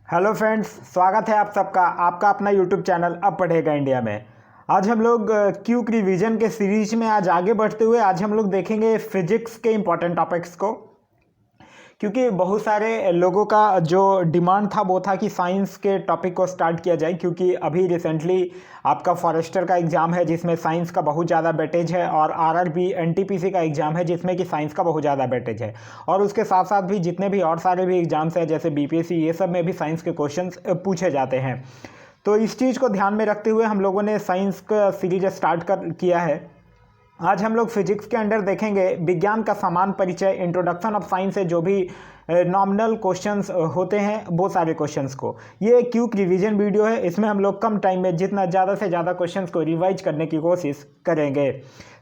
Hello friends, स्वागत है आप सबका आपका अपना यूट्यूब चैनल अब पढ़ेगा इंडिया में। आज हम लोग क्यूक रिवीजन के सीरीज में आज आगे बढ़ते हुए आज हम लोग देखेंगे फिजिक्स के इम्पोर्टेंट टॉपिक्स को, क्योंकि बहुत सारे लोगों का जो डिमांड था वो था कि साइंस के टॉपिक को स्टार्ट किया जाए, क्योंकि अभी रिसेंटली आपका फॉरेस्टर का एग्ज़ाम है जिसमें साइंस का बहुत ज़्यादा वेटेज है, और आरआरबी एनटीपीसी का एग्ज़ाम है जिसमें कि साइंस का बहुत ज़्यादा वेटेज है, और उसके साथ साथ भी जितने भी और सारे भी एग्ज़ाम्स हैं जैसे बीपीएससी, ये सब में भी साइंस के क्वेश्चंस पूछे जाते हैं। तो इस चीज़ को ध्यान में रखते हुए हम लोगों ने साइंस का सीरीज स्टार्ट किया है। आज हम लोग फिजिक्स के अंदर देखेंगे विज्ञान का समान परिचय, इंट्रोडक्शन ऑफ साइंस से जो भी नॉमिनल क्वेश्चंस होते हैं वो सारे क्वेश्चंस को। ये क्यूक रिवीजन वीडियो है, इसमें हम लोग कम टाइम में जितना ज़्यादा से ज़्यादा क्वेश्चंस को रिवाइज करने की कोशिश करेंगे।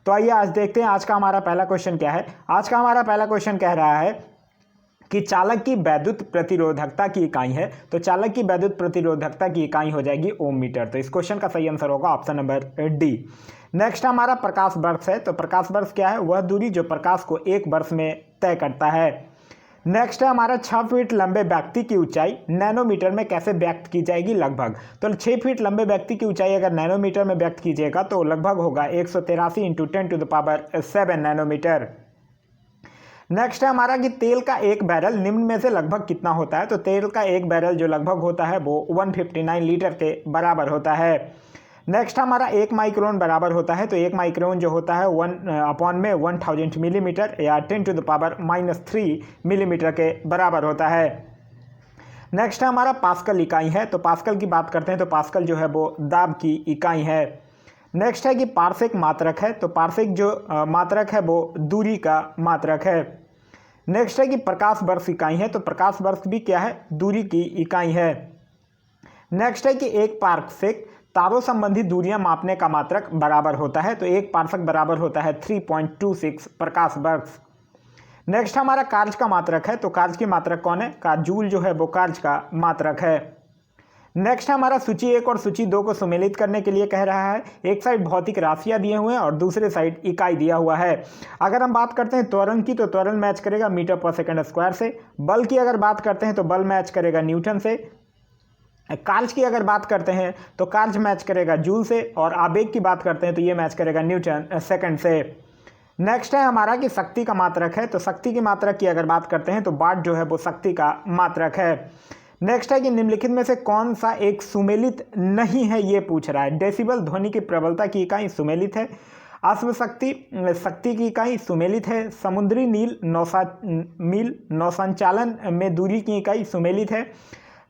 तो आइए आज देखते हैं आज का हमारा पहला क्वेश्चन क्या है। आज का हमारा पहला क्वेश्चन कह रहा है कि चालक की वैद्युत प्रतिरोधकता की इकाई है, तो चालक की वैद्युत प्रतिरोधकता की इकाई हो जाएगी ओम मीटर। तो इस क्वेश्चन का सही आंसर होगा ऑप्शन नंबर डी। नेक्स्ट हमारा प्रकाश वर्ष है, तो प्रकाश वर्ष क्या है? वह दूरी जो प्रकाश को एक वर्ष में तय करता है। नेक्स्ट है हमारा 6 फीट लंबे व्यक्ति की ऊंचाई नैनोमीटर में कैसे व्यक्त की जाएगी लगभग। तो 6 फीट लंबे व्यक्ति की ऊंचाई अगर नैनोमीटर में व्यक्त कीजिएगा तो लगभग होगा 183 इंटू 10⁷ नैनोमीटर। नेक्स्ट है हमारा कि तेल का एक बैरल निम्न में से लगभग कितना होता है। तो तेल का एक बैरल जो लगभग होता है वो 159 लीटर के बराबर होता है। नेक्स्ट हमारा 1 माइक्रोन बराबर होता है, तो 1 माइक्रोन जो होता है 1/1000 मिलीमीटर या 10⁻³ मिलीमीटर के बराबर होता है। नेक्स्ट हमारा पास्कल इकाई है, तो पास्कल की बात करते हैं तो पास्कल जो है वो दाब की इकाई है। नेक्स्ट है कि पार्सेक मात्रक है, तो पार्सेक जो मात्रक है वो दूरी का मात्रक है। नेक्स्ट है कि प्रकाश वर्ष इकाई है, तो प्रकाश वर्ष भी क्या है? दूरी की इकाई है। नेक्स्ट है कि एक पार्सेक तारों संबंधी दूरियां मापने का मात्रक बराबर होता है, तो एक पार्सेक बराबर होता है 3.26 प्रकाश वर्ष। नेक्स्ट हमारा कार्य का मात्रक है, तो कार्य की मात्रक कौन है? का जूल जो है वो कार्य का मात्रक है। नेक्स्ट हमारा सूची 1 और सूची 2 को सम्मिलित करने के लिए कह रहा है। एक साइड भौतिक राशियां दिए हुए हैं और दूसरे साइड इकाई दिया हुआ है। अगर हम बात करते हैं त्वरण की, तो त्वरण मैच करेगा मीटर पर सेकंड स्क्वायर से। बल की अगर बात करते हैं तो बल मैच करेगा न्यूटन से। कार्य की अगर बात करते हैं तो कार्य मैच करेगा जूल से, और आवेग की बात करते हैं तो ये मैच करेगा न्यूटन सेकंड से। नेक्स्ट है हमारा कि शक्ति का मात्रक है, तो शक्ति की मात्रक की अगर बात करते हैं तो वाट जो है वो शक्ति का मात्रक है। नेक्स्ट है कि निम्नलिखित में से कौन सा एक सुमेलित नहीं है, ये पूछ रहा है। डेसिबल ध्वनि की प्रबलता की इकाई सुमेलित है। अश्व शक्ति शक्ति की इकाई सुमेलित है। समुद्री मील नौसंचालन में दूरी की इकाई सुमेलित है।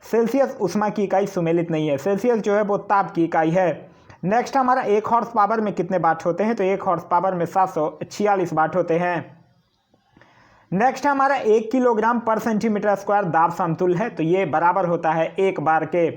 सेल्सियस उष्मा की इकाई सुमेलित नहीं है, सेल्सियस जो है वो ताप की इकाई है। नेक्स्ट हमारा 1 हॉर्स पावर में कितने वाट होते हैं, तो 1 हॉर्स पावर में 746 वाट होते हैं। नेक्स्ट हमारा 1 किलोग्राम पर सेंटीमीटर स्क्वायर दाब समतुल्य है, तो ये बराबर होता है 1 बार के।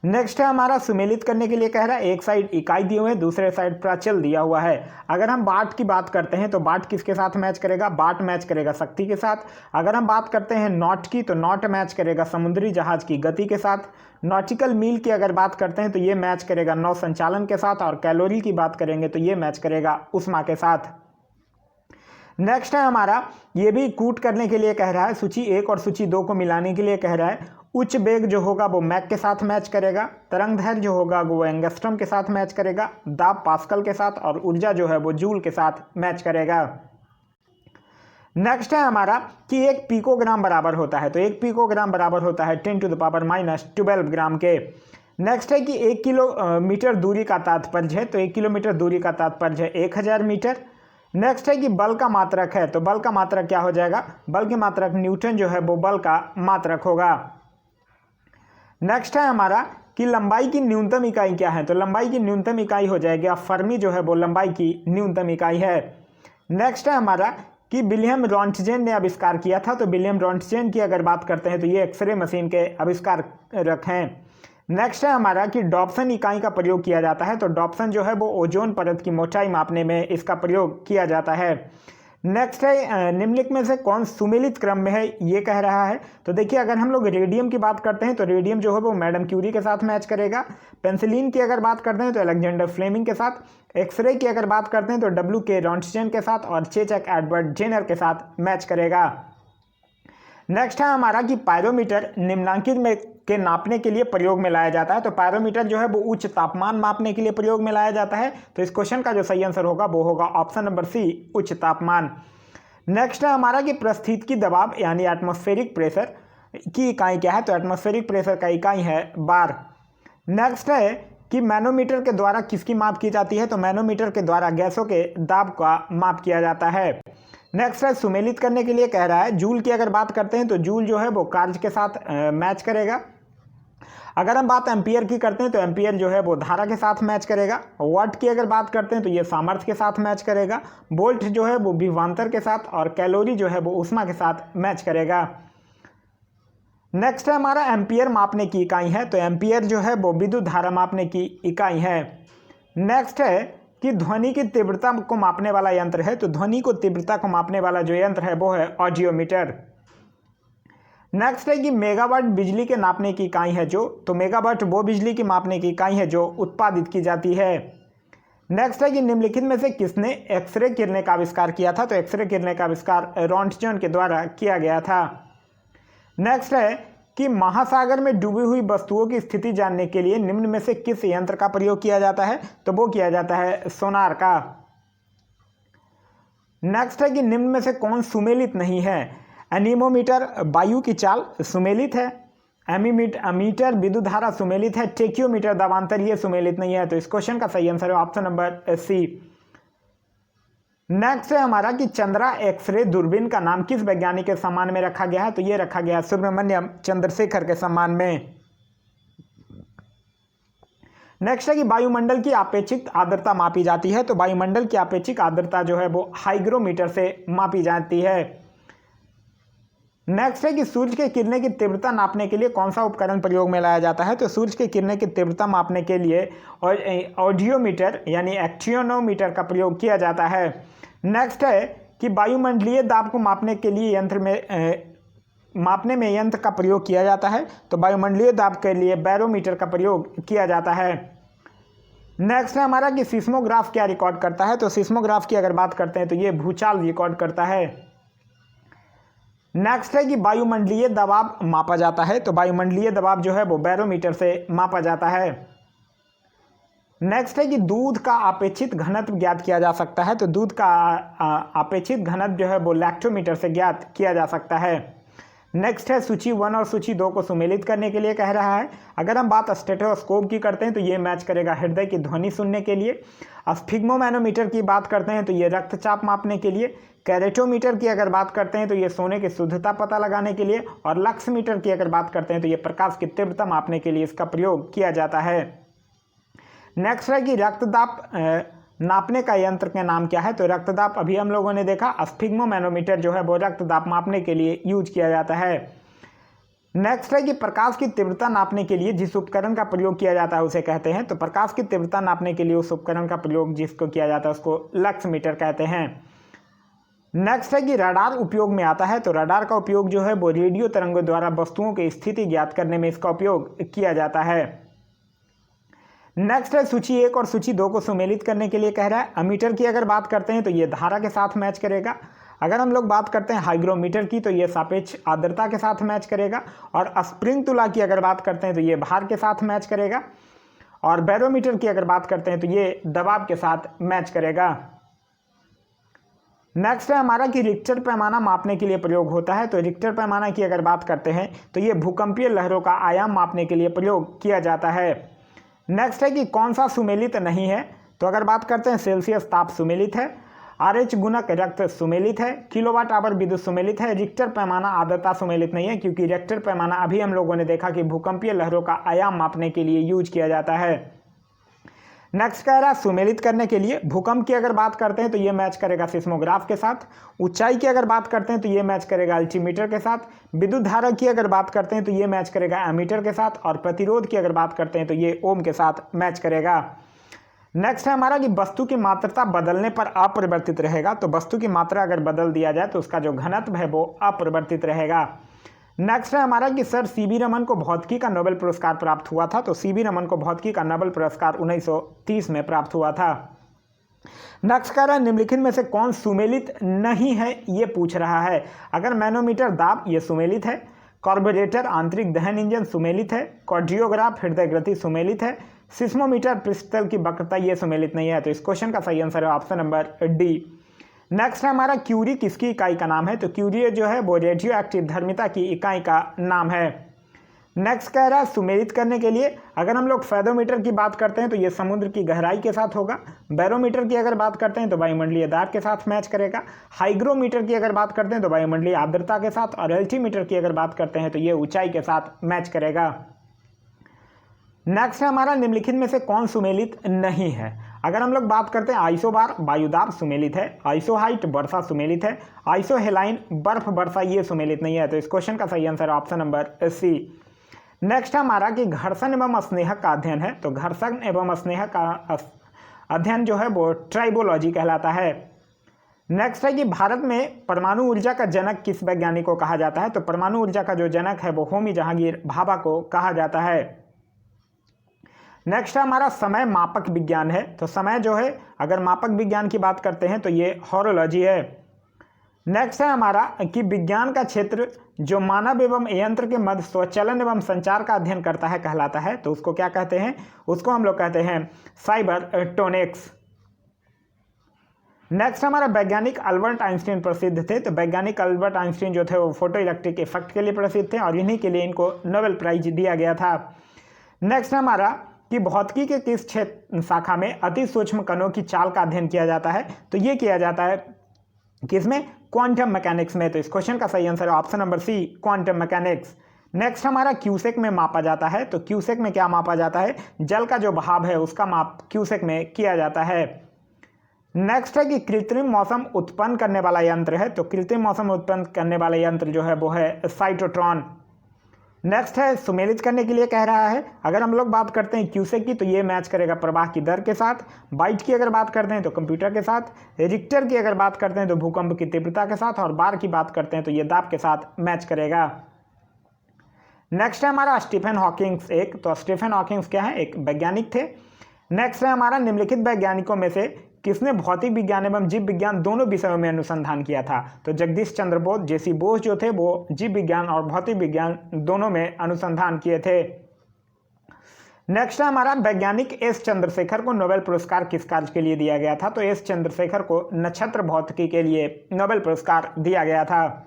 नेक्स्ट है हमारा सुमेलित करने के लिए कह रहा है, एक साइड इकाई दिए हुए हैं, दूसरे साइड प्राचल दिया हुआ है। अगर हम वाट की बात करते हैं तो वाट किसके साथ मैच करेगा? वाट मैच करेगा शक्ति के साथ। अगर हम बात करते हैं नॉट की, तो नॉट मैच करेगा समुद्री जहाज की गति के साथ। नॉटिकल मील की अगर बात करते हैं तो ये मैच करेगा नौ संचालन के साथ, और कैलोरी की बात करेंगे तो ये मैच करेगा उष्मा के साथ। नेक्स्ट है हमारा, ये भी कूट करने के लिए कह रहा है, सूची 1 और सूची 2 को मिलाने के लिए कह रहा है। उच्च वेग जो होगा वो मैक के साथ मैच करेगा। तरंग दैर्घ्य जो होगा वो एंगस्ट्रम के साथ मैच करेगा। दाब पास्कल के साथ, और ऊर्जा जो है वो जूल के साथ मैच करेगा। नेक्स्ट है हमारा कि 1 पिकोग्राम बराबर होता है, तो 1 पिकोग्राम बराबर होता है 10⁻12 ग्राम के। नेक्स्ट है कि 1 किलोमीटर दूरी का तात्पर्य है, तो 1 किलोमीटर दूरी का तात्पर्य है 1000 मीटर। नेक्स्ट है कि बल का मात्रक है, तो बल का मात्रक क्या हो जाएगा? बल की मात्रक न्यूटन जो है वो बल का मात्रक होगा। नेक्स्ट है हमारा कि लंबाई की न्यूनतम इकाई क्या है, तो लंबाई की न्यूनतम इकाई हो जाएगी फर्मी जो है वो लंबाई की न्यूनतम इकाई है। नेक्स्ट है हमारा कि विलियम रॉन्टजेन ने आविष्कार किया था, तो विलियम रॉन्टजेन की अगर बात करते हैं तो ये एक्सरे मशीन के आविष्कारक हैं। नेक्स्ट है हमारा कि डॉप्सन इकाई का प्रयोग किया जाता है, तो डॉप्सन जो है वो ओजोन परत की मोटाई मापने में इसका प्रयोग किया जाता है। नेक्स्ट है निम्नलिखित में से कौन सुमेलित क्रम में है, ये कह रहा है। तो देखिए अगर हम लोग रेडियम की बात करते हैं तो रेडियम जो है वो मैडम क्यूरी के साथ मैच करेगा। पेंसिलिन की अगर बात करते हैं तो अलेक्जेंडर फ्लेमिंग के साथ। एक्सरे की अगर बात करते हैं तो डब्ल्यू के रॉन्टजेन के साथ, और चेचक एडवर्ड जेनर के साथ मैच करेगा। नेक्स्ट है हमारा कि पायरोमीटर निम्नांकित में के नापने के लिए प्रयोग में लाया जाता है। तो पायरोमीटर जो है वो उच्च तापमान मापने के लिए प्रयोग में लाया जाता है। तो इस क्वेश्चन का जो सही आंसर होगा वो होगा ऑप्शन नंबर सी, उच्च तापमान। नेक्स्ट है हमारा कि परिस्थितिकी दबाव यानी एटमॉस्फेरिक प्रेशर की इकाई क्या है। तो एटमॉस्फेरिक प्रेशर का इकाई है बार। नेक्स्ट है कि मैनोमीटर के द्वारा किसकी माप की जाती है। तो मैनोमीटर के द्वारा गैसों के दाब का माप किया जाता है। नेक्स्ट है सुमेलित करने के लिए कह रहा है। जूल की अगर बात करते हैं तो जूल जो है वो कार्य के साथ मैच करेगा। अगर हम बात एम्पियर की करते हैं तो एम्पियर जो है वो धारा के साथ मैच करेगा। वाट की अगर बात करते हैं तो ये सामर्थ्य के साथ मैच करेगा। वोल्ट जो है वो विभवांतर के साथ, और कैलोरी जो है वो ऊष्मा के साथ मैच करेगा। नेक्स्ट है हमारा एम्पियर मापने की इकाई है। तो एम्पियर जो है वो विद्युत धारा मापने की इकाई है। नेक्स्ट है कि ध्वनि की तीव्रता को मापने वाला यंत्र है। तो ध्वनि को तीव्रता को मापने वाला जो यंत्र है वो है ऑडियोमीटर। नेक्स्ट है कि मेगावाट बिजली के नापने की इकाई है जो। तो मेगावाट वो बिजली की मापने की इकाई है जो उत्पादित की जाती है। नेक्स्ट है कि निम्नलिखित में से किसने एक्सरे किरणें का आविष्कार किया था। तो एक्सरे किरणें का आविष्कार रॉन्टजन के द्वारा किया गया था। नेक्स्ट है कि महासागर में डूबी हुई वस्तुओं की स्थिति जानने के लिए निम्न में से किस यंत्र का प्रयोग किया जाता है। तो वो किया जाता है सोनार का। नेक्स्ट है कि निम्न में से कौन सुमेलित नहीं है। एनीमोमीटर वायु की चाल सुमेलित है। एमीमीटर विद्युत धारा सुमेलित है। टेक्योमीटर दबांतर ये सुमेलित नहीं है। तो इस क्वेश्चन का सही आंसर है ऑप्शन नंबर सी। नेक्स्ट है हमारा कि चंद्रा एक्सरे दूरबीन का नाम किस वैज्ञानिक के सम्मान में रखा गया है। तो ये रखा गया है सुब्रमण्यम चंद्रशेखर के सम्मान में। नेक्स्ट है कि वायुमंडल की आपेक्षिक आर्द्रता मापी जाती है। तो वायुमंडल की आपेक्षिक आर्द्रता जो है वो हाइग्रोमीटर से मापी जाती है। नेक्स्ट है कि सूर्य के किरणें की तीव्रता नापने के लिए कौन सा उपकरण प्रयोग में लाया जाता है। तो सूर्य के किरणें की तीव्रता मापने के लिए ऑडियोमीटर यानी एक्टियोनोमीटर का प्रयोग किया जाता है। नेक्स्ट है कि वायुमंडलीय दाब को मापने के लिए मापने में यंत्र का प्रयोग किया जाता है। तो वायुमंडलीय दाब के लिए बैरोमीटर का प्रयोग किया जाता है। नेक्स्ट है हमारा कि सिस्मोग्राफ क्या रिकॉर्ड करता है। तो सिस्मोग्राफ की अगर बात करते हैं तो ये भूचाल रिकॉर्ड करता है। नेक्स्ट है कि वायुमंडलीय दबाव मापा जाता है। तो वायुमंडलीय दबाव जो है वो बैरोमीटर से मापा जाता है। नेक्स्ट है कि दूध का अपेक्षित घनत्व ज्ञात किया जा सकता है। तो दूध का अपेक्षित घनत्व जो है वो लैक्टोमीटर से ज्ञात किया जा सकता है। नेक्स्ट है सूची 1 और सूची 2 को सुमेलित करने के लिए कह रहा है। अगर हम बात स्टेथोस्कोप की करते हैं तो ये मैच करेगा हृदय की ध्वनि सुनने के लिए। स्फिग्मोमैनोमीटर की बात करते हैं तो ये रक्तचाप मापने के लिए। कैरेटोमीटर की अगर बात करते हैं तो ये सोने की शुद्धता पता लगाने के लिए। और लक्समीटर की अगर बात करते हैं तो ये प्रकाश की तीव्रता मापने के लिए इसका प्रयोग किया जाता है। नेक्स्ट है कि रक्तदाब नापने का यंत्र का नाम क्या है। तो रक्तदाब अभी हम लोगों ने देखा स्फिग्मोमैनोमीटर जो है वो रक्तदाब मापने के लिए यूज किया जाता है। नेक्स्ट है कि प्रकाश की तीव्रता नापने के लिए जिस उपकरण का प्रयोग किया जाता है उसे कहते हैं। तो प्रकाश की तीव्रता नापने के लिए उस उपकरण का प्रयोग जिसको किया जाता है उसको लक्समीटर कहते हैं। नेक्स्ट है कि रडार उपयोग में आता है। तो रडार का उपयोग जो है वो रेडियो तरंगों द्वारा वस्तुओं की स्थिति ज्ञात करने में इसका उपयोग किया जाता है। नेक्स्ट है सूची 1 और सूची 2 को सुमेलित करने के लिए कह रहा है। अमीटर की अगर बात करते हैं तो ये धारा के साथ मैच करेगा। अगर हम लोग बात करते हैं हाइग्रोमीटर की तो ये सापेक्ष आर्द्रता के साथ मैच करेगा। और स्प्रिंग तुला की अगर बात करते हैं तो ये भार के साथ मैच करेगा। और बैरोमीटर की अगर बात करते हैं तो ये दबाव के साथ मैच करेगा। नेक्स्ट है हमारा कि रिक्टर पैमाना मापने के लिए प्रयोग होता है। तो रिक्टर पैमाना की अगर बात करते हैं तो ये भूकंपीय लहरों का आयाम मापने के लिए प्रयोग किया जाता है। नेक्स्ट है कि कौन सा सुमेलित नहीं है। तो अगर बात करते हैं सेल्सियस ताप सुमेलित है। RH गुणक रक्त सुमेलित है। किलोवाट आवर विद्युत सुमेलित है। रिक्टर पैमाना आर्द्रता सुमेलित नहीं है क्योंकि रिक्टर पैमाना अभी हम लोगों ने देखा कि भूकंपीय लहरों का आयाम मापने के लिए यूज किया जाता है। नेक्स्ट कह रहा है सुमेलित करने के लिए भूकंप की अगर बात करते हैं तो ये मैच करेगा सिस्मोग्राफ के साथ। ऊंचाई की अगर बात करते हैं तो ये मैच करेगा अल्टीमीटर के साथ। विद्युत धारा की अगर बात करते हैं तो ये मैच करेगा एमीटर के साथ। और प्रतिरोध की अगर बात करते हैं तो ये ओम के साथ मैच करेगा। नेक्स्ट है हमारा कि वस्तु की मात्रा बदलने पर अपरिवर्तित रहेगा। तो वस्तु की मात्रा अगर बदल दिया जाए तो उसका जो घनत्व है वो अपरिवर्तित रहेगा। नेक्स्ट है हमारा कि सर सीवी रमन को भौतिकी का नोबेल पुरस्कार प्राप्त हुआ था। तो सीवी रमन को भौतिकी का नोबेल पुरस्कार 1930 में प्राप्त हुआ था। नेक्स्ट कह रहा है निम्नलिखित में से कौन सुमेलित नहीं है, ये पूछ रहा है। अगर मैनोमीटर दाब, ये सुमेलित है। कार्बोरेटर आंतरिक दहन इंजन सुमेलित है। कार्डियोग्राफ हृदय गति सुमेलित है। सिस्मोमीटर पृष्ठतल की वक्रता, ये सुमेलित नहीं है। तो इस क्वेश्चन का सही आंसर है ऑप्शन नंबर डी। नेक्स्ट है हमारा क्यूरी किसकी इकाई का नाम है, तो क्यूरी जो है वो रेडियो एक्टिव धर्मिता की इकाई का नाम है। नेक्स्ट कह रहा है सुमेलित करने के लिए अगर हम लोग फेदोमीटर की बात करते हैं तो ये समुद्र की गहराई के साथ होगा। बैरोमीटर की अगर बात करते हैं तो वायुमंडलीय दाब के साथ मैच करेगा। हाइग्रोमीटर की अगर बात करते हैं तो वायुमंडलीय आर्द्रता के साथ, और एल्टीमीटर की अगर बात करते हैं तो ये ऊंचाई के साथ मैच करेगा। नेक्स्ट है हमारा निम्नलिखित में से कौन सुमेलित नहीं है। अगर हम लोग बात करते हैं आइसोबार वायुदाब सुमेलित है। आइसोहाइट वर्षा सुमेलित है। आइसोहेलाइन बर्फ वर्षा, ये सुमेलित नहीं है। तो इस क्वेश्चन का सही answer option number C. Next हमारा कि घर्षण एवं स्नेहक का अध्ययन है, तो घर्षण एवं स्नेहक का अध्ययन जो है वो ट्राइबोलॉजी कहलाता है। नेक्स्ट है कि भारत में परमाणु ऊर्जा का जनक किस वैज्ञानिक को कहा जाता है, तो परमाणु ऊर्जा का जो जनक है वो होमी जहांगीर भाभा को कहा जाता है। नेक्स्ट हमारा समय मापक विज्ञान है, तो समय जो है अगर मापक विज्ञान की बात करते हैं तो ये हॉरोलॉजी है। नेक्स्ट है हमारा कि विज्ञान का क्षेत्र जो मानव एवं यंत्र के मध्य स्वचलन एवं संचार का अध्ययन करता है कहलाता है, तो उसको क्या कहते हैं, उसको हम लोग कहते हैं साइबरट्रोनिक्स। नेक्स्ट हमारा वैज्ञानिक अल्बर्ट आइंस्टीन प्रसिद्ध थे, तो वैज्ञानिक अल्बर्ट आइंस्टीन जो थे वो फोटो इलेक्ट्रिक इफेक्ट के लिए प्रसिद्ध थे और इन्हीं के लिए इनको नोबेल प्राइज दिया गया था। नेक्स्ट हमारा कि भौतिकी के किस क्षेत्र शाखा में अति सूक्ष्म कणों की चाल का अध्ययन किया जाता है, तो ये किया जाता है किसमें, क्वांटम मैकेनिक्स में। तो इस क्वेश्चन का सही आंसर है option number C, quantum mechanics. Next हमारा क्यूसेक में मापा जाता है, तो क्यूसेक में क्या मापा जाता है, जल का जो बहाव है उसका माप क्यूसेक में किया जाता है। नेक्स्ट है कि कृत्रिम मौसम उत्पन्न करने वाला यंत्र है, तो कृत्रिम मौसम उत्पन्न करने वाला यंत्र जो है वो है साइटोट्रॉन। नेक्स्ट है सुमेलित करने के लिए कह रहा है। अगर हम लोग बात करते हैं क्यूसेक की तो ये मैच करेगा प्रवाह की दर के साथ। बाइट की अगर बात करते हैं तो कंप्यूटर के साथ। रिक्टर की अगर बात करते हैं तो भूकंप की तीव्रता के साथ, और बार की बात करते हैं तो ये दाब के साथ मैच करेगा। नेक्स्ट है हमारा स्टीफन हॉकिंग्स एक, तो स्टीफन हॉकिंग्स क्या है, एक वैज्ञानिक थे। नेक्स्ट है हमारा निम्नलिखित वैज्ञानिकों में से किसने भौतिक विज्ञान एवं जीव विज्ञान दोनों विषयों में अनुसंधान किया था, तो जगदीश चंद्र बोस, जेसी बोस जो थे वो जीव विज्ञान और भौतिक विज्ञान दोनों में अनुसंधान किए थे। नेक्स्ट है हमारा वैज्ञानिक एस चंद्रशेखर को नोबेल पुरस्कार किस कार्य के लिए दिया गया था, तो एस चंद्रशेखर को नक्षत्र भौतिकी के लिए नोबेल पुरस्कार दिया गया था।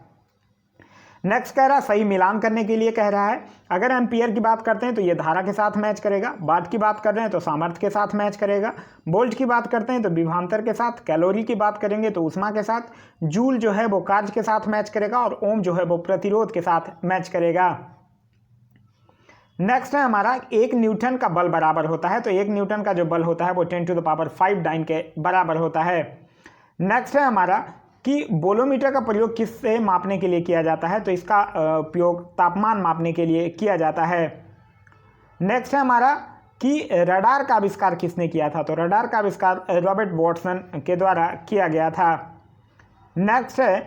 नेक्स्ट कह रहा है सही मिलान करने के लिए कह रहा है। अगर एम्पियर की बात करते हैं तो ये धारा के साथ मैच करेगा। वाट की बात कर रहे हैं तो सामर्थ्य के साथ मैच करेगा। वोल्ट की बात करते हैं तो विभवांतर के साथ। कैलोरी की बात करेंगे तो ऊष्मा के साथ। जूल जो है वो कार्य के साथ मैच करेगा, और ओम जो है वो प्रतिरोध के साथ मैच करेगा। नेक्स्ट है हमारा 1 न्यूटन का बल बराबर होता है, तो 1 न्यूटन का जो बल होता है वो 10⁵ डाइन के बराबर होता है। नेक्स्ट है हमारा कि बोलोमीटर का प्रयोग किससे मापने के लिए किया जाता है, तो इसका उपयोग तापमान मापने के लिए किया जाता है। नेक्स्ट है हमारा कि रडार का आविष्कार किसने किया था, तो रडार का आविष्कार रॉबर्ट वॉटसन के द्वारा किया गया था। नेक्स्ट है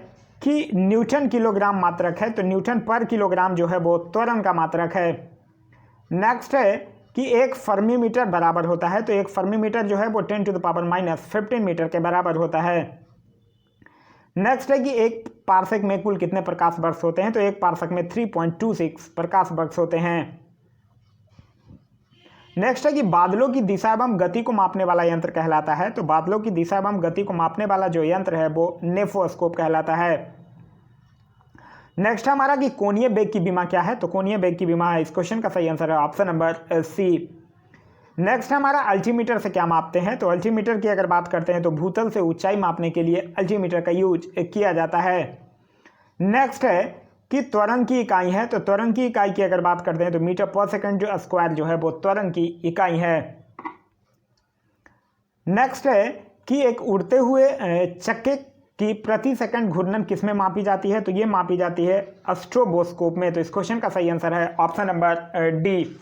कि न्यूटन किलोग्राम मात्रक है, तो न्यूटन पर किलोग्राम जो है वो त्वरण का मात्रक है। नेक्स्ट है कि 1 फर्मी मीटर बराबर होता है, तो 1 फर्मी मीटर जो है वो 10⁻⁻15 मीटर के बराबर होता है। नेक्स्ट है कि 1 पार्सेक में कुल कितने प्रकाश वर्ष होते हैं, तो 1 पार्सेक में 3.26 प्रकाश वर्ष होते हैं। नेक्स्ट है कि बादलों की दिशा एवं गति को मापने वाला यंत्र कहलाता है, तो बादलों की दिशा एवं गति को मापने वाला जो यंत्र है वो नेफोस्कोप कहलाता है। नेक्स्ट हमारा कि कोणीय वेग की विमा क्या है, तो कोणीय वेग की विमा है, इस क्वेश्चन का सही आंसर है ऑप्शन नंबर सी। नेक्स्ट हमारा अल्टीमीटर से क्या मापते हैं, तो अल्टीमीटर की अगर बात करते हैं तो भूतल से ऊंचाई मापने के लिए अल्टीमीटर का यूज किया जाता है। नेक्स्ट है कि त्वरण की इकाई है, तो त्वरण की इकाई की अगर बात करते हैं तो मीटर पर सेकंड जो स्क्वायर जो है वो त्वरण की इकाई है। नेक्स्ट है कि एक उड़ते हुए चक्के की प्रति सेकंड घूर्णन किस में मापी जाती है, तो ये मापी जाती है स्ट्रोबोस्कोप में। तो इस क्वेश्चन का सही आंसर है ऑप्शन नंबर डी।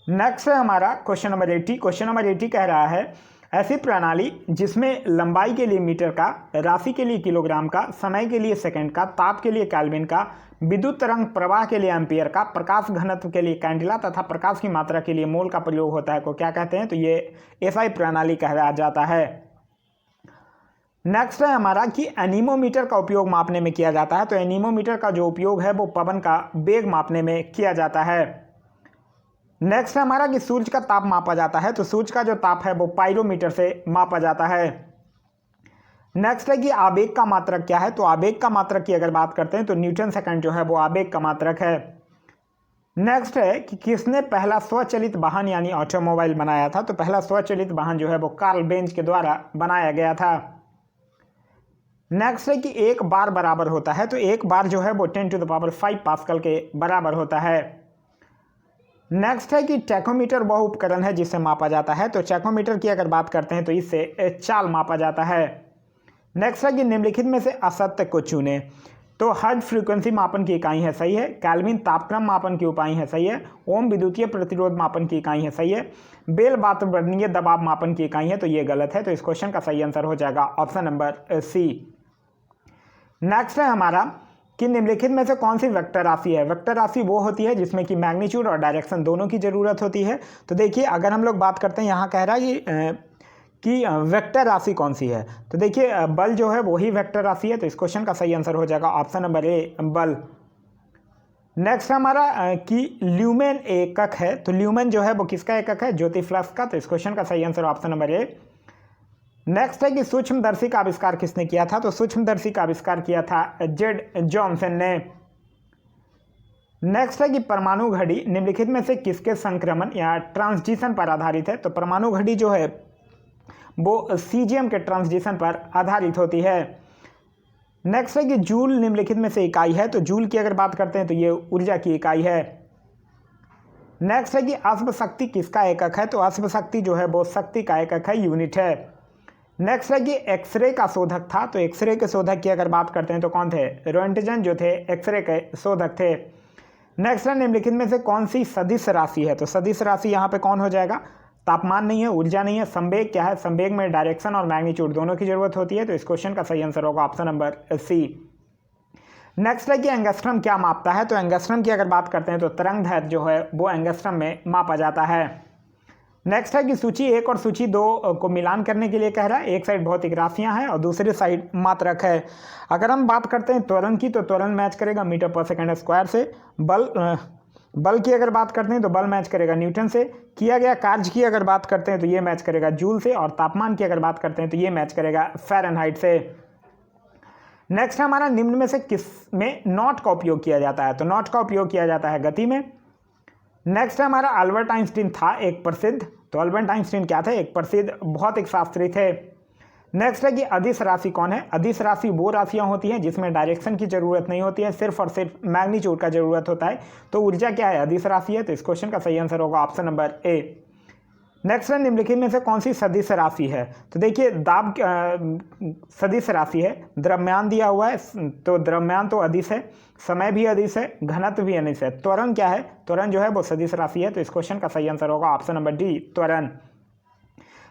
नेक्स्ट है हमारा क्वेश्चन नंबर 80। क्वेश्चन नंबर 80 कह रहा है ऐसी प्रणाली जिसमें लंबाई के लिए मीटर का, राशि के लिए किलोग्राम का, समय के लिए सेकंड का, ताप के लिए केल्विन का, विद्युत तरंग प्रवाह के लिए एम्पियर का, प्रकाश घनत्व के लिए कैंडिला तथा प्रकाश की मात्रा के लिए मोल का प्रयोग होता है को क्या कहते हैं, तो ये एसआई प्रणाली कहा जाता है। नेक्स्ट है हमारा कि एनीमोमीटर का उपयोग मापने में किया जाता है। तो एनीमोमीटर का जो उपयोग है वो पवन का वेग मापने में किया जाता है। नेक्स्ट है हमारा कि सूर्य का ताप मापा जाता है। तो सूर्य का जो ताप है वो पाइरोमीटर से मापा जाता है। नेक्स्ट है कि आवेग का मात्रक क्या है। तो आवेग का मात्रक की अगर बात करते हैं तो न्यूटन सेकंड जो है वो आवेग का मात्रक है। नेक्स्ट है कि किसने पहला स्वचालित वाहन यानी ऑटोमोबाइल बनाया था। तो पहला स्वचालित वाहन जो है वो कार्ल बेंज के द्वारा बनाया गया था। नेक्स्ट है कि एक बार बराबर होता है। तो एक बार जो है वो 10⁵ पास्कल के बराबर होता है। नेक्स्ट है कि टैकोमीटर वह उपकरण है जिससे मापा जाता है। तो टैकोमीटर की अगर बात करते हैं तो इससे चाल मापा जाता है। नेक्स्ट है कि निम्नलिखित में से असत्य को चुने। तो हर्ट्ज फ्रीक्वेंसी मापन की इकाई है, सही है। केल्विन तापक्रम मापन की इकाई है, सही है। ओम विद्युतीय प्रतिरोध मापन की इकाई है, सही है। बेल वातावरणीय दबाव मापन की इकाई है, तो ये गलत है। तो इस क्वेश्चन का सही आंसर हो जाएगा ऑप्शन नंबर सी। नेक्स्ट है हमारा कि निम्नलिखित में से कौन सी वेक्टर राशि है। वेक्टर राशि वो होती है जिसमें कि मैग्नीट्यूड और डायरेक्शन दोनों की जरूरत होती है। तो देखिए अगर हम लोग बात करते हैं, यहाँ कह रहा है कि वेक्टर राशि कौन सी है। तो देखिए बल जो है वही वेक्टर राशि है। तो इस क्वेश्चन का सही आंसर हो जाएगा ऑप्शन नंबर ए, बल। नेक्स्ट हमारा कि ल्यूमेन एकक है। तो ल्यूमेन जो है वो किसका एकक है, ज्योतिफ्लक्स का। तो इस क्वेश्चन का सही answer option number A. Next है कि सूक्ष्मदर्शी का आविष्कार किसने किया था। तो सूक्ष्मदर्शी का आविष्कार किया था जेड जॉनसन ने। नेक्स्ट है कि परमाणु घड़ी निम्नलिखित में से किसके संक्रमण या ट्रांजिशन पर आधारित है। तो परमाणु घड़ी जो है वो सीजियम के ट्रांजिशन पर आधारित होती है। नेक्स्ट है कि जूल निम्नलिखित में से इकाई है। तो जूल की अगर बात करते हैं तो ये ऊर्जा की इकाई है। नेक्स्ट है कि अश्व शक्ति किसका एकक है। तो अश्व शक्ति जो है वो शक्ति का एकक है, यूनिट है। नेक्स्ट है कि एक्सरे का शोधक था। तो एक्सरे के शोधक की अगर बात करते हैं तो कौन थे, रोएंटजन जो थे एक्सरे के शोधक थे। नेक्स्ट है निम्नलिखित में से कौन सी सदिश राशि है। तो सदिश राशि यहाँ पे कौन हो जाएगा, तापमान नहीं है, ऊर्जा नहीं है। संवेग क्या है, संवेग में डायरेक्शन और मैग्नीट्यूड दोनों की जरूरत होती है। तो इस क्वेश्चन का सही आंसर होगा ऑप्शन नंबर सी। नेक्स्ट है कि एंगस्ट्रम क्या मापता है। तो एंगस्ट्रम की अगर बात करते हैं तो तरंग दैर्ध्य जो है वो एंगस्ट्रम में मापा जाता है। नेक्स्ट है कि सूची 1 और सूची 2 को मिलान करने के लिए कह रहा है। एक साइड भौतिक राशियां हैं और दूसरी साइड मात्रक है। अगर हम बात करते हैं त्वरण की, तो त्वरण मैच करेगा मीटर पर सेकंड स्क्वायर से। बल की अगर बात करते हैं तो बल मैच करेगा न्यूटन से। किया गया कार्य की अगर बात करते हैं तो ये मैच करेगा जूल से। और तापमान की अगर बात करते हैं तो ये मैच करेगा फ़ारेनहाइट से। नेक्स्ट हमारा निम्न में से किस में नॉट का उपयोग किया जाता है। तो नॉट का उपयोग किया जाता है गति में। नेक्स्ट हमारा अल्बर्ट आइंस्टीन था एक प्रसिद्ध। तो अल्बर्ट आइंस्टीन क्या थे, एक प्रसिद्ध भौतिक शास्त्री थे। नेक्स्ट है कि अदिश राशि कौन है। अदिश राशि वो राशियां होती हैं जिसमें डायरेक्शन की जरूरत नहीं होती है, सिर्फ और सिर्फ मैग्नीट्यूड का जरूरत होता है। तो ऊर्जा क्या है, अदिश राशि है। तो इस क्वेश्चन का सही आंसर होगा ऑप्शन नंबर ए। नेक्स्ट है निम्नलिखित में से कौन सी सदिश राशि है। तो देखिए दाब सदिश राशि है, द्रव्यमान दिया हुआ है। तो द्रव्यमान तो अदिश है, समय भी अदिश है, घनत्व भी अदिश है। त्वरण क्या है, त्वरण जो है वो सदिश राशि है। तो इस क्वेश्चन का सही आंसर होगा ऑप्शन नंबर डी, त्वरण।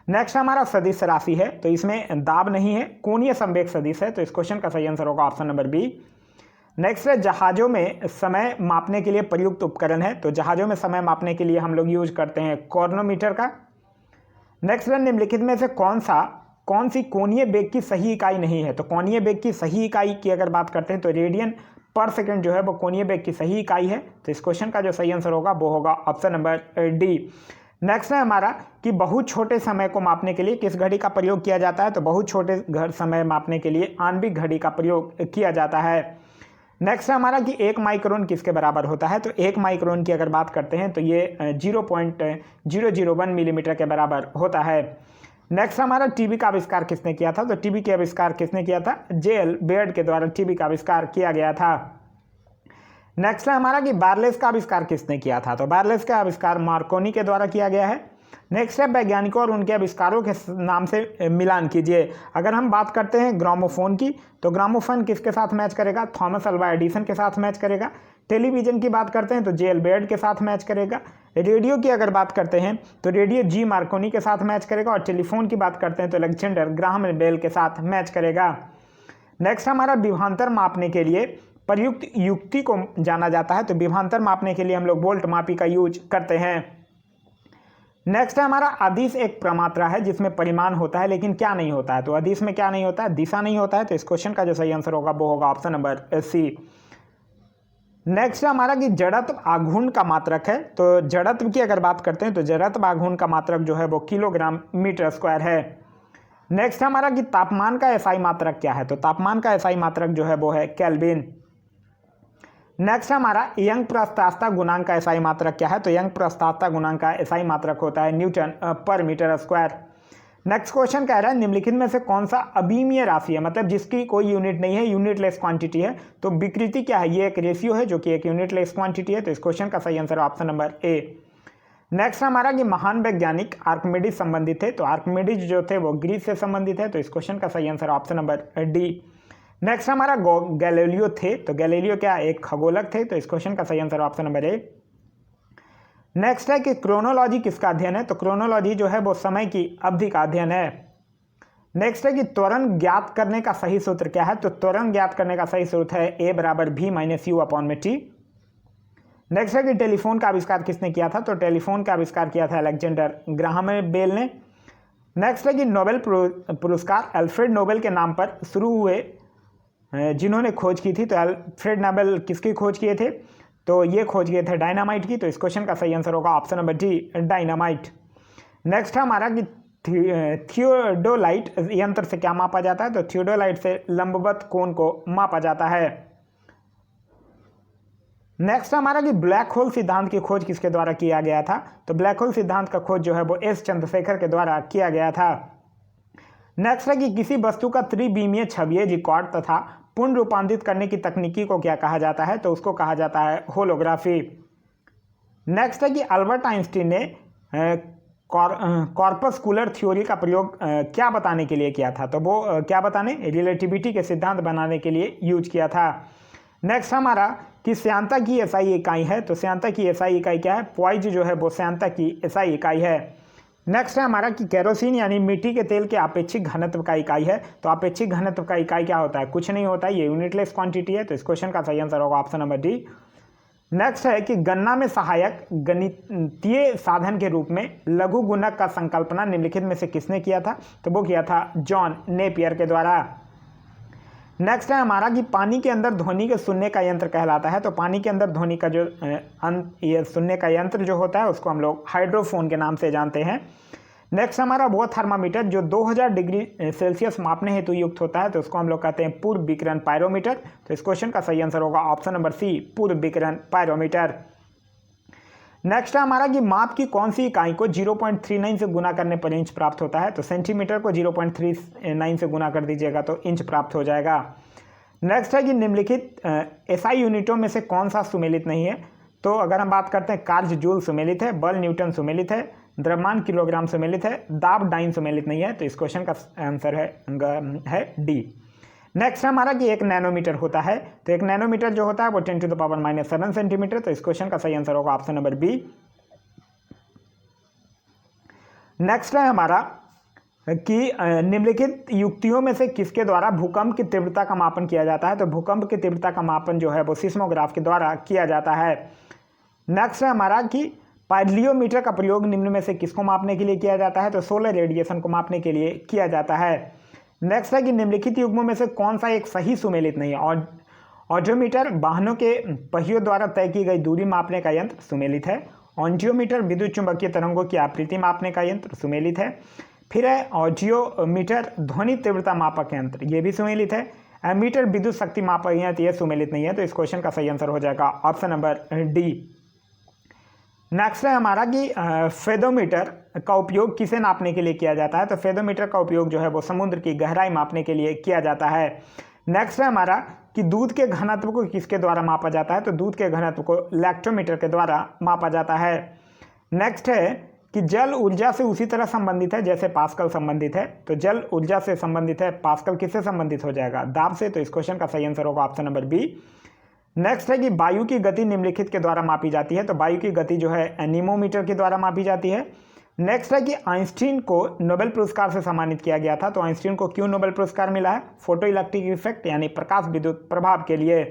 नेक्स्ट हमारा सदिश राशि है। तो इसमें दाब नहीं है, कोणीय संवेग सदिश है। तो इस क्वेश्चन का सही आंसर होगा ऑप्शन नंबर बी। नेक्स्ट है जहाज़ों में समय मापने के लिए प्रयुक्त उपकरण है। तो जहाज़ों में समय मापने के लिए हम लोग यूज करते हैं क्रोनोमीटर का। नेक्स्ट है निम्नलिखित में से कौन सी कोणीय वेग की सही इकाई नहीं है। तो कोणीय वेग की सही इकाई की अगर बात करते हैं तो रेडियन पर सेकंड जो है वो कोणीय वेग की सही इकाई है। तो इस क्वेश्चन का जो सही आंसर होगा वो होगा ऑप्शन नंबर डी। नेक्स्ट है हमारा कि बहुत छोटे समय को मापने के लिए किस घड़ी का प्रयोग किया जाता है। तो बहुत छोटे समय मापने के लिए आणविक घड़ी का प्रयोग किया जाता है। नेक्स्ट है हमारा कि 1 माइक्रोन किसके बराबर होता है। तो 1 माइक्रोन की अगर बात करते हैं तो ये 0.001 मिलीमीटर के बराबर होता है। नेक्स्ट हमारा टीबी का आविष्कार किसने किया था। तो टीबी के आविष्कार किसने किया था, जे.एल. बेयर्ड के द्वारा टीबी का आविष्कार किया गया था। नेक्स्ट है हमारा कि वायरलेस का आविष्कार किसने किया था। तो वायरलेस का आविष्कार मार्कोनी के द्वारा किया गया है। नेक्स्ट है वैज्ञानिकों और उनके आविष्कारों के नाम से मिलान कीजिए। अगर हम बात करते हैं ग्रामोफोन की, तो ग्रामोफोन किसके साथ मैच करेगा, थॉमस अल्वा एडिसन के साथ मैच करेगा। टेलीविजन की बात करते हैं तो जे.एल. बेयर्ड के साथ मैच करेगा। रेडियो की अगर बात करते हैं तो रेडियो जी मार्कोनी के साथ मैच करेगा। और टेलीफोन की बात करते हैं तो अलेक्जेंडर ग्राहम बेल के साथ मैच करेगा। नेक्स्ट हमारा विभवांतर मापने के लिए प्रयुक्त युक्ति को जाना जाता है? तो विभवांतर मापने के लिए हम लोग वोल्ट मापी का यूज करते हैं। नेक्स्ट है हमारा अदिश एक प्रमात्रा है जिसमें परिमाण होता है लेकिन क्या नहीं होता है? तो अदिश में क्या नहीं होता है? दिशा नहीं होता है। तो इस क्वेश्चन का जो सही आंसर होगा वो होगा ऑप्शन नंबर सी। नेक्स्ट है हमारा कि जड़त्व आघूर्ण का मात्रक है। तो जड़त्व की अगर बात करते हैं तो जड़त्व आघूर्ण का मात्रक जो है वो किलोग्राम मीटर स्क्वायर है। नेक्स्ट हमारा कि तापमान का एसआई मात्रक क्या है? तो तापमान का एसआई मात्रक जो है वो है केल्विन। नेक्स्ट हमारा यंग प्रस्तावता गुणांक का एसआई मात्रक क्या है? तो यंग प्रस्तावता गुणांक का एसआई मात्रक होता है न्यूटन पर मीटर स्क्वायर। नेक्स्ट क्वेश्चन कह रहा है निम्नलिखित में से कौन सा अबीमीय राशि है, मतलब जिसकी कोई यूनिट नहीं है, यूनिटलेस क्वांटिटी है। तो विकृति क्या है? ये एक रेशियो है जो कि एक यूनिटलेस क्वांटिटी है। तो इस क्वेश्चन का सही answer option number A. Next हमारा कि महान वैज्ञानिक आर्किमिडीज संबंधित थे। तो आर्किमिडीज जो थे वो ग्रीस से संबंधित है। तो इस क्वेश्चन का सही answer option number D. Next हमारा गैलीलियो थे। तो गैलीलियो क्या एक खगोलक थे। तो इस क्वेश्चन का सही answer option number A. Next है कि क्रोनोलॉजी किसका अध्ययन है? तो क्रोनोलॉजी जो है वो समय की अवधि का अध्ययन है। नेक्स्ट है कि त्वरण ज्ञात करने का सही सूत्र क्या है? तो त्वरण ज्ञात करने का सही सूत्र है ए बराबर भी माइनस यू अपॉन में टी। नेक्स्ट है कि टेलीफोन का आविष्कार किसने किया था? तो टेलीफोन का आविष्कार किया था अलेक्जेंडर ग्राहम बेल ने। नेक्स्ट है कि नोबेल पुरस्कार अल्फ्रेड नोबेल के नाम पर शुरू हुए जिन्होंने खोज की थी। तो अल्फ्रेड नोबेल किसकी खोज किए थे? तो ये खोज किए थे डायनामाइट की। तो इस क्वेश्चन का सही आंसर होगा option number D dynamite. Next है हमारा कि थियोडोलाइट यंत्र से क्या मापा जाता है? तो थियोडोलाइट से लंबवत कोण को मापा जाता है। नेक्स्ट हमारा कि ब्लैक होल सिद्धांत की खोज किसके द्वारा किया गया था? तो ब्लैक होल सिद्धांत का खोज जो है वो एस चंद्रशेखर के द्वारा किया गया था। नेक्स्ट है कि किसी वस्तु का त्रिविमीय छविये रिकॉर्ड तथा पुनः रूपांतरित करने की तकनीकी को क्या कहा जाता है? तो उसको कहा जाता है होलोग्राफी। नेक्स्ट है कि अल्बर्ट आइंस्टीन ने कॉर्पस्कुलर थ्योरी का प्रयोग क्या बताने के लिए किया था? तो वो क्या बताने? रिलेटिविटी के सिद्धांत बनाने के लिए यूज किया था। नेक्स्ट हमारा कि श्यानता की एसआई इकाई है। तो श्यानता की एसआई इकाई क्या है? पॉइज जो है वो श्यानता की एसआई इकाई है। नेक्स्ट है हमारा कि केरोसिन यानी मिट्टी के तेल के आपेक्षिक घनत्व का इकाई है। तो आपेक्षिक घनत्व का इकाई क्या होता है? कुछ नहीं होता है, ये यूनिटलेस क्वांटिटी है। तो इस क्वेश्चन का सही आंसर होगा ऑप्शन नंबर डी। नेक्स्ट है कि गणना में सहायक गणितीय साधन के रूप में लघु गुणक का संकल्पना निम्नलिखित में से किसने किया था? तो वो किया था जॉन नेपियर के द्वारा। नेक्स्ट है हमारा कि पानी के अंदर ध्वनि के सुनने का यंत्र कहलाता है। तो पानी के अंदर ध्वनि का जो ये सुनने का यंत्र जो होता है उसको हम लोग हाइड्रोफोन के नाम से जानते हैं। नेक्स्ट हमारा वो थर्मामीटर जो 2000 डिग्री सेल्सियस मापने हेतु युक्त होता है। तो उसको हम लोग कहते हैं पूर्व विकिरण पायरोमीटर। तो इस क्वेश्चन का सही आंसर होगा ऑप्शन नंबर सी पूर्व विकिरण पायरोमीटर। नेक्स्ट है हमारा कि माप की कौन सी इकाई को 0.39 से गुना करने पर इंच प्राप्त होता है? तो सेंटीमीटर को 0.39 से गुना कर दीजिएगा तो इंच प्राप्त हो जाएगा। नेक्स्ट है कि निम्नलिखित एसआई यूनिटों में से कौन सा सुमेलित नहीं है? तो अगर हम बात करते हैं कार्य जूल सुमेलित है, बल न्यूटन सुमेलित है, द्रव्यमान किलोग्राम सुमेलित है, दाब डाइन सुमेलित नहीं है। तो इस क्वेश्चन का आंसर है डी। नेक्स्ट हमारा कि एक नैनोमीटर होता है। तो एक नैनोमीटर जो होता है वो 10⁻⁻7 सेंटीमीटर। तो इस क्वेश्चन का सही आंसर होगा ऑप्शन नंबर बी। नेक्स्ट है हमारा कि निम्नलिखित युक्तियों में से किसके द्वारा भूकंप की तीव्रता का मापन किया जाता है? तो भूकंप की तीव्रता का मापन जो है वो सिस्मोग्राफ के द्वारा किया जाता है। नेक्स्ट है हमारा कि पाइलियोमीटर का प्रयोग निम्न में से किसको मापने के लिए किया जाता है? तो सोलर रेडिएशन को मापने के लिए किया जाता है। नेक्स्ट है कि निम्नलिखित युग्मों में से कौन सा एक सही सुमेलित नहीं है? और ऑडियोमीटर वाहनों के पहियों द्वारा तय की गई दूरी मापने का यंत्र सुमेलित है। ऑडियोमीटर विद्युत चुंबकीय तरंगों की आवृत्ति मापने का यंत्र सुमेलित है। फिर है ऑडियोमीटर ध्वनि तीव्रता मापक यंत्र, ये भी सुमेलित है। एमीटर विद्युत शक्ति मापक यंत्र, ये सुमेलित नहीं है। तो इस क्वेश्चन का सही आंसर हो जाएगा ऑप्शन नंबर डी। नेक्स्ट है हमारा कि फेदोमीटर का उपयोग किसे नापने के लिए किया जाता है? तो फेदोमीटर का उपयोग जो है वो समुद्र की गहराई मापने के लिए किया जाता है। नेक्स्ट है हमारा कि दूध के घनत्व को किसके द्वारा मापा जाता है? तो दूध के घनत्व को लैक्टोमीटर के द्वारा मापा जाता है। नेक्स्ट है कि जल ऊर्जा से उसी तरह संबंधित है जैसे पास्कल संबंधित है। तो जल ऊर्जा से संबंधित है, पास्कल किससे संबंधित हो जाएगा? दाब से। तो इस क्वेश्चन का सही आंसर होगा ऑप्शन नंबर बी। नेक्स्ट है कि वायु की गति निम्नलिखित के द्वारा मापी जाती है। तो वायु की गति जो है एनीमोमीटर के द्वारा मापी जाती है। नेक्स्ट है कि आइंस्टीन को नोबेल पुरस्कार से सम्मानित किया गया था। तो आइंस्टीन को क्यों नोबेल पुरस्कार मिला है? फोटो इलेक्ट्रिक इफेक्ट यानी प्रकाश विद्युत प्रभाव के लिए।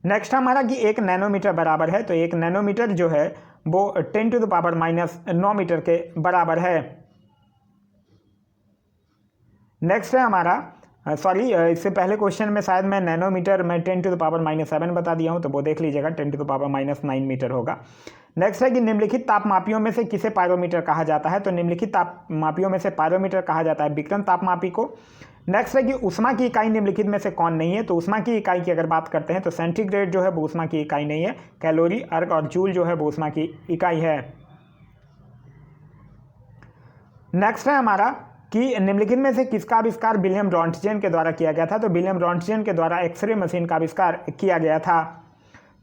नेक्स्ट हमारा कि 1 नैनोमीटर बराबर है, तो 1 नैनोमीटर जो है वो 10⁻⁹ मीटर के बराबर है। नेक्स्ट है हमारा इससे पहले क्वेश्चन में शायद मैं नैनोमीटर में 10⁻⁷ बता दिया हूँ, तो वो देख लीजिएगा, 10⁻⁹ मीटर होगा। नेक्स्ट है कि निम्नलिखित तापमापियों में से किसे पायरोमीटर कहा जाता है, तो निम्नलिखित तापमापियों में से पायरोमीटर कहा जाता है विक्रम तापमापी को। नेक्स्ट है कि उष्मा की इकाई निम्नलिखित में से कौन नहीं है, तो उष्मा की इकाई की अगर बात करते हैं तो सेंटीग्रेड जो है वो उष्मा की इकाई नहीं है, कैलोरी, अर्ग और जूल जो है वो उष्मा की इकाई है। नेक्स्ट है हमारा कि निम्नलिखित में से किसका आविष्कार विलियम रॉन्टजेन के द्वारा किया गया था, तो विलियम रॉन्टजेन के द्वारा एक्सरे मशीन का आविष्कार किया गया था।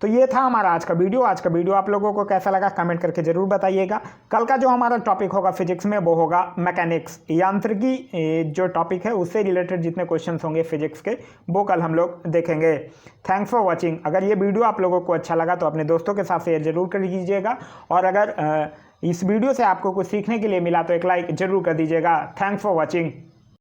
तो ये था हमारा आज का वीडियो। आज का वीडियो आप लोगों को कैसा लगा कमेंट करके जरूर बताइएगा। कल का जो हमारा टॉपिक होगा फिजिक्स में वो होगा मैकेनिक्स, यांत्रिकी जो टॉपिक है उससे रिलेटेड जितने क्वेश्चंस होंगे फिजिक्स के वो कल हम लोग देखेंगे। Thanks for watching. अगर ये वीडियो आप लोगों को अच्छा लगा तो अपने दोस्तों के साथ शेयर जरूर कर दीजिएगा, और अगर इस वीडियो से आपको कुछ सीखने के लिए मिला तो एक लाइक जरूर कर दीजिएगा। Thanks for watching.